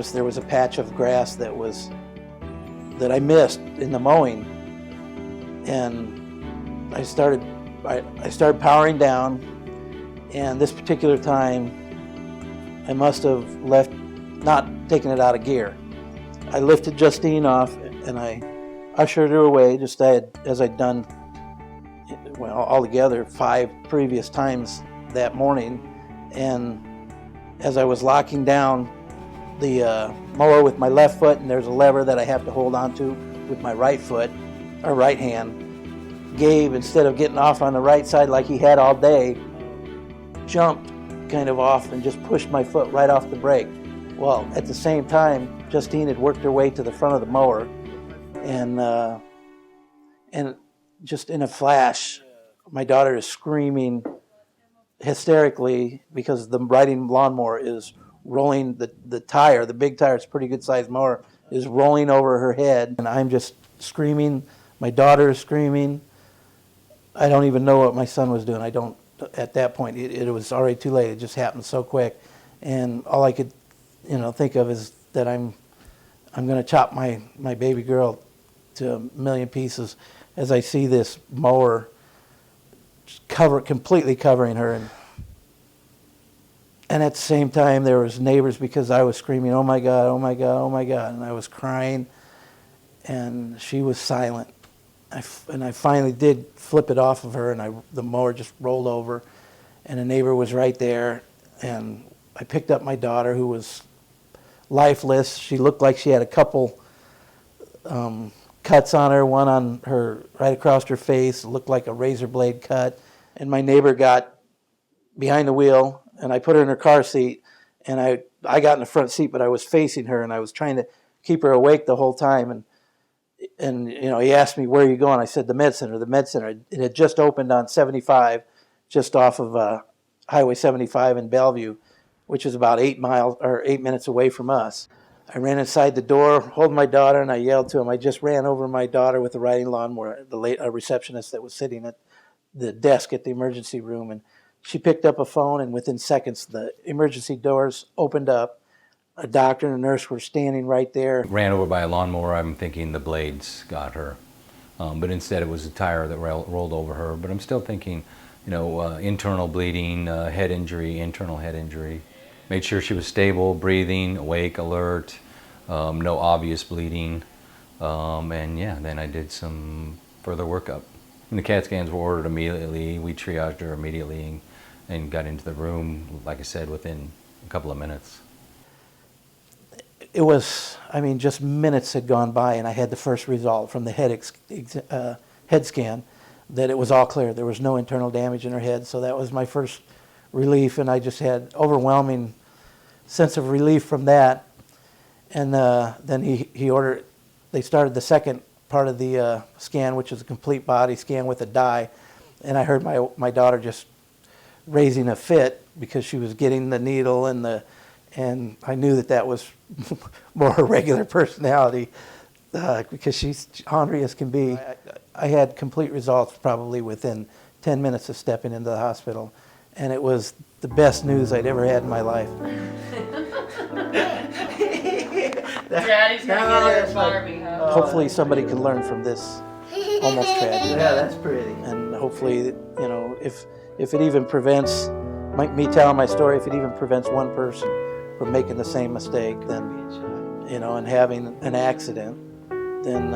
times there was a patch of grass that I missed in the mowing, and I started powering down, and this particular time I must have not taken it out of gear. I lifted Justine off and I ushered her away, just as I'd done, well, altogether 5 previous times that morning. And as I was locking down the mower with my left foot, and there's a lever that I have to hold onto with my right foot, or right hand, Gabe, instead of getting off on the right side like he had all day, jumped kind of off and just pushed my foot right off the brake. Well, at the same time, Justine had worked her way to the front of the mower, and just in a flash, my daughter is screaming hysterically because the riding lawnmower is rolling, the tire, the big tire, it's a pretty good sized mower, is rolling over her head, and I'm just screaming. My daughter is screaming. I don't even know what my son was doing. At that point, it was already too late. It just happened so quick, and all I could, think of is that I'm going to chop my baby girl to a million pieces as I see this mower completely covering her, and at the same time there was neighbors, because I was screaming, "Oh my God, oh my God, oh my God," and I was crying, and she was silent. I finally did flip it off of her, and the mower just rolled over, and a neighbor was right there, and I picked up my daughter, who was lifeless. She looked like she had a couple cuts on her, one on her right across her face. It looked like a razor blade cut. And my neighbor got behind the wheel, and I put her in her car seat, and I got in the front seat, but I was facing her, and I was trying to keep her awake the whole time. And he asked me, "Where are you going?" I said, "The med center, the med center." It had just opened on 75, just off of Highway 75 in Bellevue, which is about 8 minutes away from us. I ran inside the door, holding my daughter, and I yelled to him. I just ran over my daughter with the riding lawnmower, a receptionist that was sitting at the desk at the emergency room, and she picked up a phone, and within seconds the emergency doors opened up. A doctor and a nurse were standing right there. Ran over by a lawnmower. I'm thinking the blades got her, but instead it was a tire that rolled over her. But I'm still thinking, internal bleeding, head injury, internal head injury. Made sure she was stable, breathing, awake, alert, no obvious bleeding, then I did some further workup. And the CAT scans were ordered immediately. We triaged her immediately and got into the room, like I said, within a couple of minutes. It was, just minutes had gone by, and I had the first result from the head scan that it was all clear. There was no internal damage in her head, so that was my first relief, and I just had overwhelming sense of relief from that. And then they started the second part of the scan, which is a complete body scan with a dye, and I heard my daughter just raising a fit because she was getting the needle, and I knew that was more her regular personality, because she's ornery as can be. I had complete results probably within 10 minutes of stepping into the hospital, and it was the best news I'd ever had in my life. Daddy's gonna get her Barbie, huh? Hopefully somebody can learn from this almost tragedy. Yeah, that's pretty. And hopefully, if it even prevents, me telling my story, if it even prevents one person from making the same mistake, then, and having an accident, then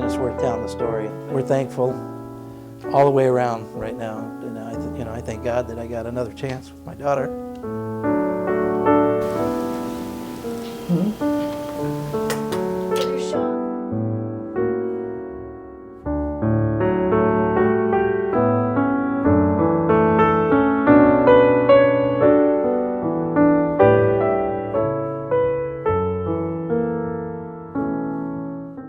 it's worth telling the story. We're thankful all the way around right now. And I thank God that I got another chance with my daughter.